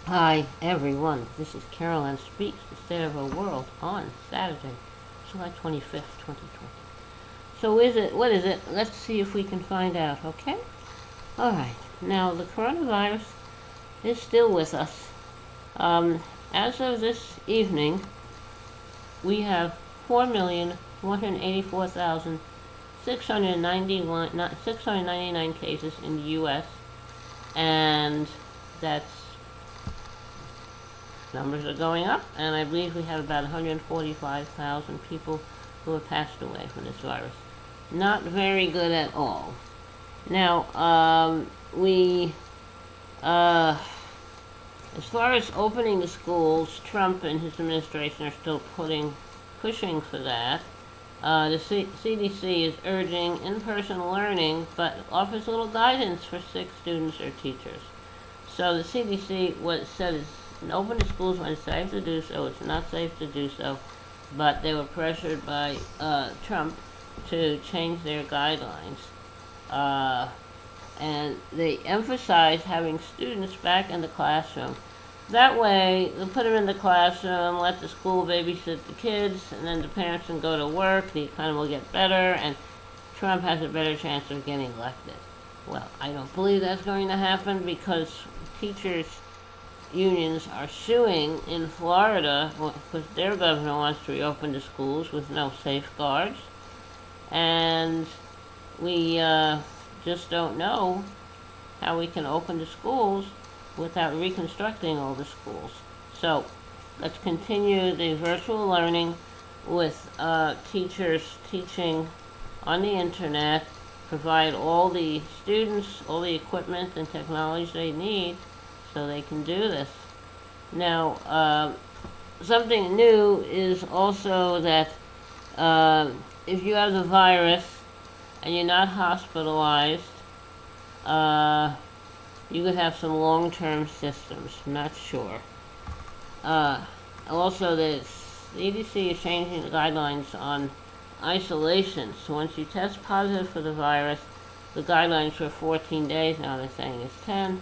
Hi everyone, this is Carolyn Speaks, the State of the World on Saturday, July 25th, 2020. So what is it? Let's see if we can find out, okay? Alright, now the coronavirus is still with us. Um, as of this evening, we have 4,184,699 cases in the U.S., and that's numbers are going up, and I believe we have about 145,000 people who have passed away from this virus. Not very good at all. Now, uh, as far as opening the schools, Trump and his administration are still pushing for that. The CDC is urging in-person learning, but offers little guidance for sick students or teachers. So the CDC said is open the schools when it's safe to do so. It's not safe to do so, but they were pressured by Trump to change their guidelines, uh, and they emphasize having students back in the classroom. That way, they'll put them in the classroom, let the school babysit the kids, and then the parents can go to work. The economy will get better, and Trump has a better chance of getting elected. Well, I don't believe that's going to happen because teachers' unions are suing in Florida because their governor wants to reopen the schools with no safeguards. And we just don't know how we can open the schools without reconstructing all the schools. So let's continue the virtual learning with teachers teaching on the internet, provide all the students all the equipment and technology they need so they can do this. Now, something new is also that uh, if you have the virus and you're not hospitalized, uh, you could have some long-term systems. I'm not sure. Uh, Also, the CDC is changing the guidelines on isolation. So once you test positive for the virus, the guidelines for 14 days now they're saying is 10.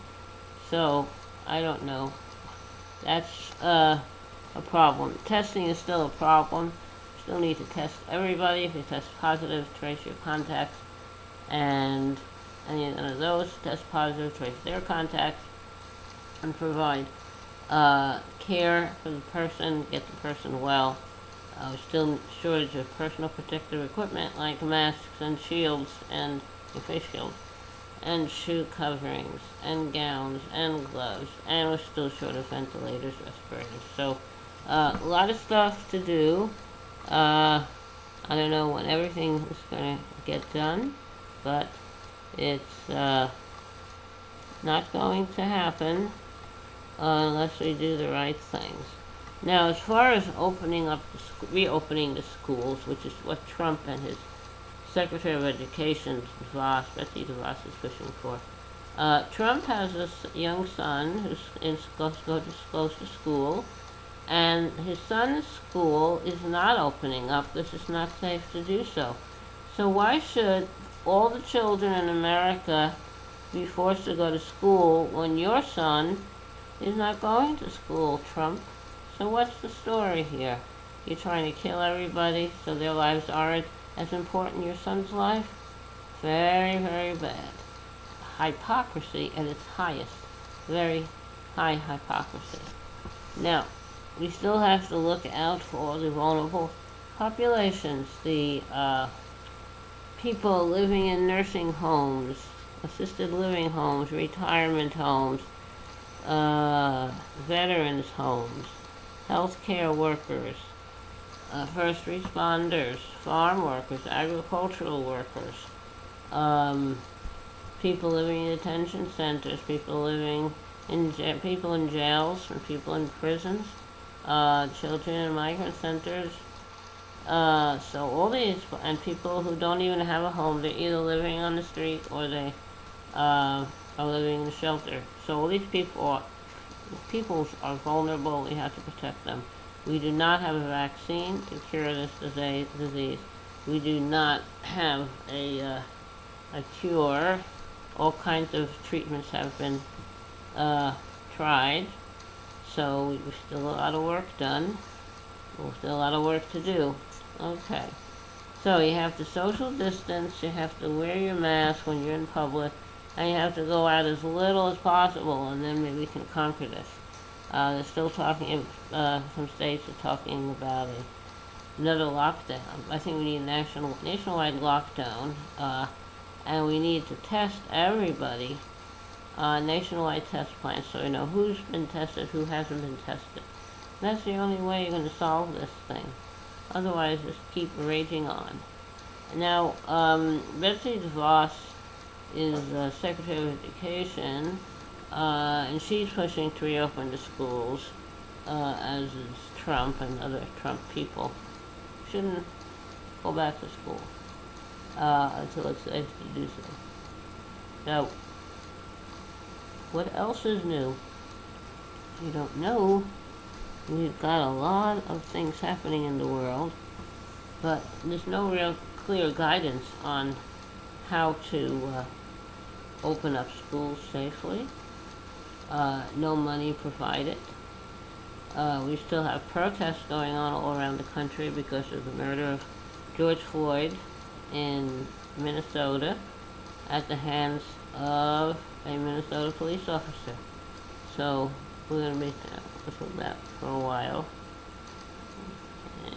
So I don't know. That's a problem. Testing is still a problem. Still need to test everybody. If you test positive, trace your contacts, and any of those test positive, trace their contacts, and provide care for the person, get the person well. Still shortage of personal protective equipment like masks and shields and face shields and shoe coverings and gowns and gloves, and we're still short of ventilators, respirators. So a lot of stuff to do. I don't know when everything is going to get done, but it's not going to happen unless we do the right things. Now, as far as reopening the schools, which is what Trump and his Secretary of Education, Betsy DeVos, is pushing for. Trump has a young son who's goes to school, and his son's school is not opening up. This is not safe to do so. So why should all the children in America be forced to go to school when your son is not going to school, Trump? So what's the story here? You're trying to kill everybody so their lives aren't as important as your son's life? Very, very bad. Hypocrisy at its highest. Very high hypocrisy. Now, we still have to look out for the vulnerable populations, the people living in nursing homes, assisted living homes, retirement homes, veterans homes, healthcare workers, first responders, farm workers, agricultural workers, um, people living in detention centers, people in jails, and people in prisons, children in migrant centers. So all these, and people who don't even have a home, they're either living on the street or they are living in a shelter. So all these peoples are vulnerable. We have to protect them. We do not have a vaccine to cure this disease. We do not have a cure. All kinds of treatments have been tried, So there's still a lot of work done. There's still a lot of work to do. Okay. So you have to social distance, you have to wear your mask when you're in public, and you have to go out as little as possible, and then maybe we can conquer this. They're still talking, some states are talking about another lockdown. I think we need a nationwide lockdown, and we need to test everybody, nationwide test plans, so you know who's been tested, who hasn't been tested. And that's the only way you're going to solve this thing. Otherwise, just keep raging on. Now, Betsy DeVos is Secretary of Education, and she's pushing to reopen the schools, as is Trump and other Trump people. Shouldn't go back to school until it's safe to do so. Now, what else is new? If you don't know, we've got a lot of things happening in the world, but there's no real clear guidance on how to open up schools safely. No money provided. We still have protests going on all around the country because of the murder of George Floyd in Minnesota at the hands of a Minnesota police officer. So we're going to be with that for a while. Okay.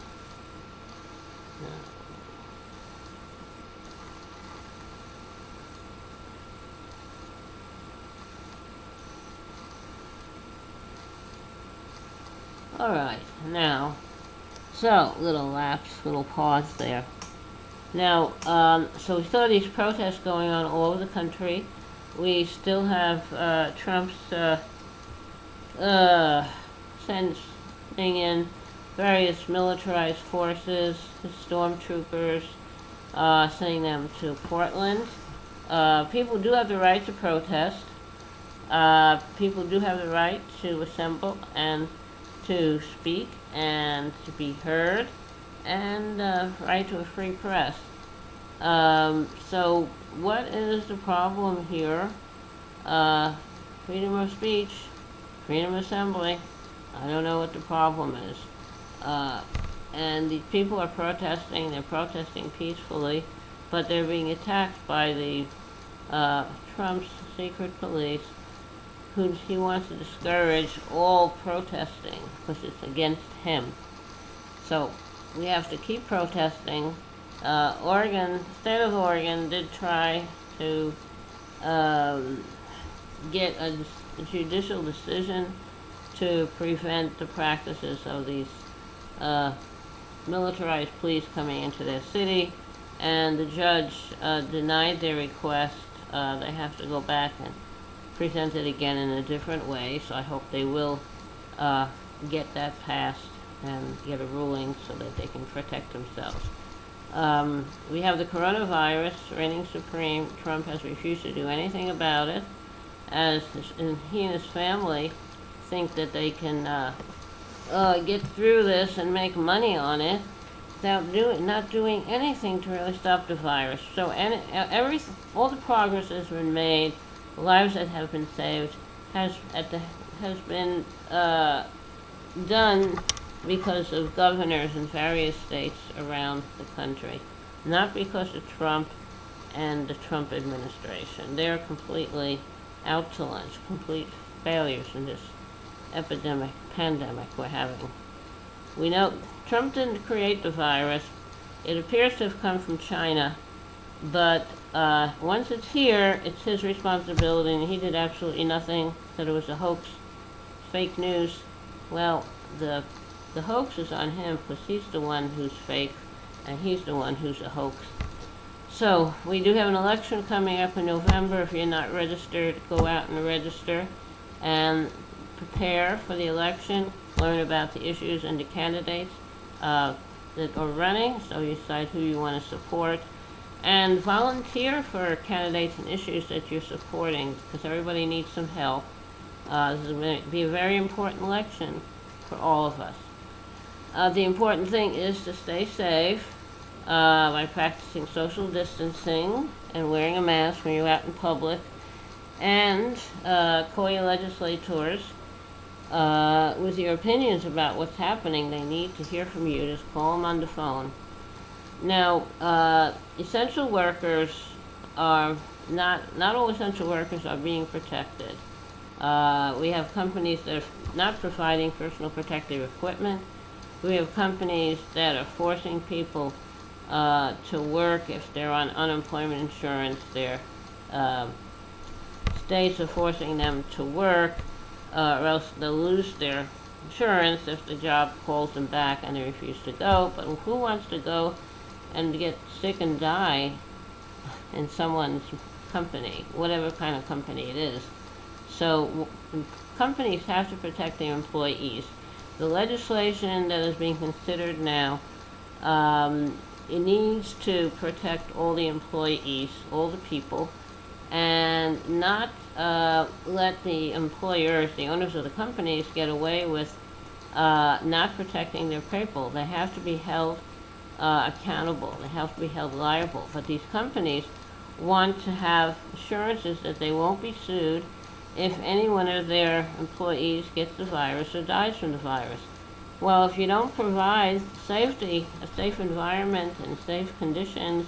All right, now, so little lapse, little pause there. Now, so we saw these protests going on all over the country. We still have Trump's sending in various militarized forces, stormtroopers, sending them to Portland. People do have the right to protest. People do have the right to assemble and to speak and to be heard, and right to a free press. So what is the problem here? Freedom of speech, freedom of assembly. I don't know what the problem is. And these people are protesting, they're protesting peacefully, but they're being attacked by the Trump's secret police, who he wants to discourage all protesting because it's against him. So we have to keep protesting. State of Oregon did try to get a judicial decision to prevent the practices of these militarized police coming into their city, and the judge denied their request. They have to go back and present it again in a different way, so I hope they will get that passed and get a ruling so that they can protect themselves. We have the coronavirus reigning supreme. Trump has refused to do anything about it, as he and his family think that they can get through this and make money on it without not doing anything to really stop the virus. So all the progress has been made, the lives that have been saved has been done because of governors in various states around the country, not because of Trump and the Trump administration. They're completely out to lunch, complete failures in this pandemic we're having. We know Trump didn't create the virus. It appears to have come from China, but once it's here, it's his responsibility, and he did absolutely nothing, that it was a hoax, fake news. Well, the hoax is on him because he's the one who's fake, and he's the one who's a hoax. So we do have an election coming up in November. If you're not registered, go out and register and prepare for the election, learn about the issues and the candidates that are running, so you decide who you want to support, and volunteer for candidates and issues that you're supporting, because everybody needs some help. This is going to be a very important election for all of us. The important thing is to stay safe by practicing social distancing and wearing a mask when you're out in public, and call your legislators with your opinions about what's happening. They need to hear from you. Just call them on the phone. Now, essential workers are not all essential workers are being protected. We have companies that are not providing personal protective equipment. We have companies that are forcing people to work if they're on unemployment insurance. Their states are forcing them to work, or else they'll lose their insurance if the job calls them back and they refuse to go. But who wants to go and get sick and die in someone's company, whatever kind of company it is? So companies have to protect their employees. The legislation that is being considered now, it needs to protect all the employees, all the people, and not let the employers, the owners of the companies, get away with not protecting their people. They have to be held accountable. They have to be held liable. But these companies want to have assurances that they won't be sued if any one of their employees gets the virus or dies from the virus. Well, if you don't provide safety, a safe environment and safe conditions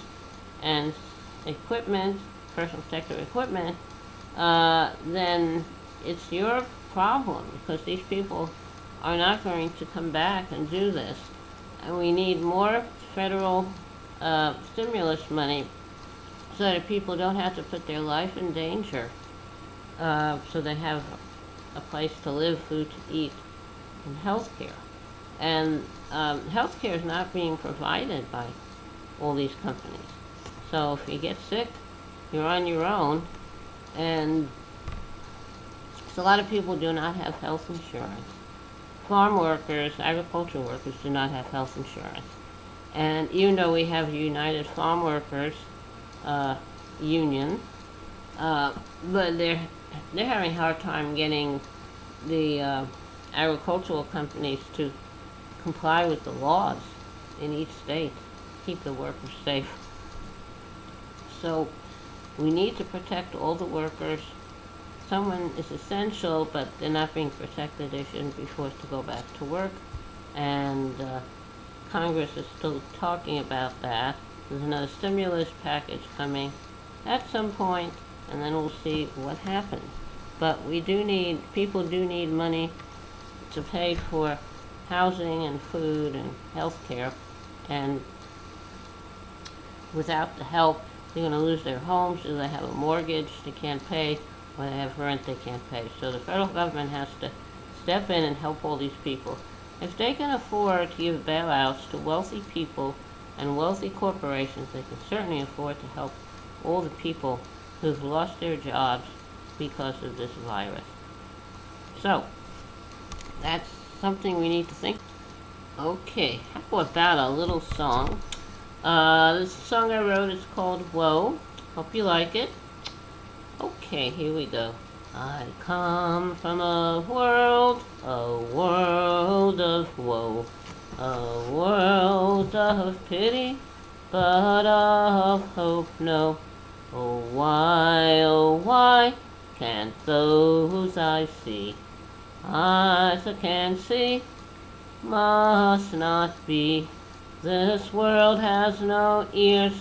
and equipment, personal protective equipment, then it's your problem, because these people are not going to come back and do this. And we need more federal stimulus money so that people don't have to put their life in danger, so they have a place to live, food to eat, and health care. And health care is not being provided by all these companies. So if you get sick, you're on your own. And so a lot of people do not have health insurance. Farm workers, agricultural workers do not have health insurance. And even though we have a United Farm Workers Union, but they're having a hard time getting the agricultural companies to comply with the laws in each state, keep the workers safe. So we need to protect all the workers. Someone is essential, but they're not being protected. They shouldn't be forced to go back to work. And Congress is still talking about that. There's another stimulus package coming at some point, and then we'll see what happens. But people do need money to pay for housing and food and health care. And without the help, they're going to lose their homes. If they have a mortgage they can't pay, or they have rent they can't pay. So the federal government has to step in and help all these people. If they can afford to give bailouts to wealthy people and wealthy corporations, they can certainly afford to help all the people who've lost their jobs because of this virus. So that's something we need to think. Okay, how about a little song? This song I wrote is called Whoa. Hope you like it. Okay, here we go. I come from a world of woe, a world of pity, but of hope no. Oh why can't those I see, eyes I can't see, must not be. This world has no ears,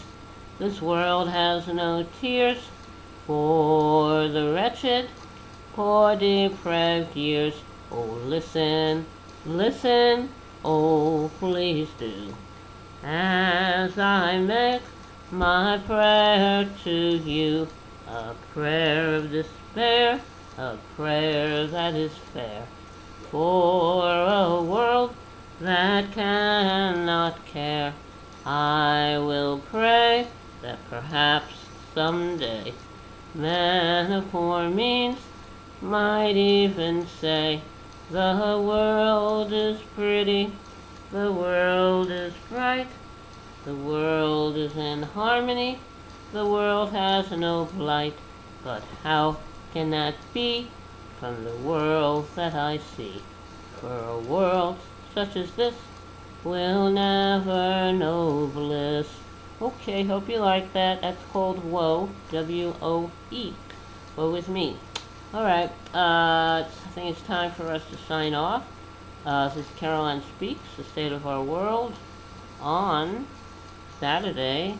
this world has no tears, for the wretched, poor depraved years. Oh listen, listen, oh please do, as I make my prayer to you, a prayer of despair, a prayer that is fair, for a world that cannot care. I will pray that perhaps someday metaphor means might even say the world is pretty, the world is bright, the world is in harmony, the world has no blight. But how can that be from the world that I see? For a world such as this will never know bliss. Okay, hope you like that. That's called Woe, W-O-E. Woe is me. All right. I think it's time for us to sign off. This is Caroline Speaks, The State of Our World, on Saturday,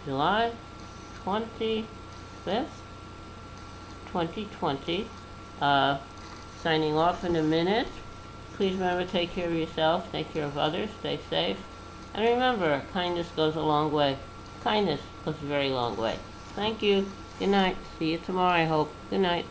July 25th, 2020. Signing off in a minute. Please remember, take care of yourself, take care of others, stay safe. And remember, kindness goes a long way. Kindness goes a very long way. Thank you. Good night. See you tomorrow, I hope. Good night.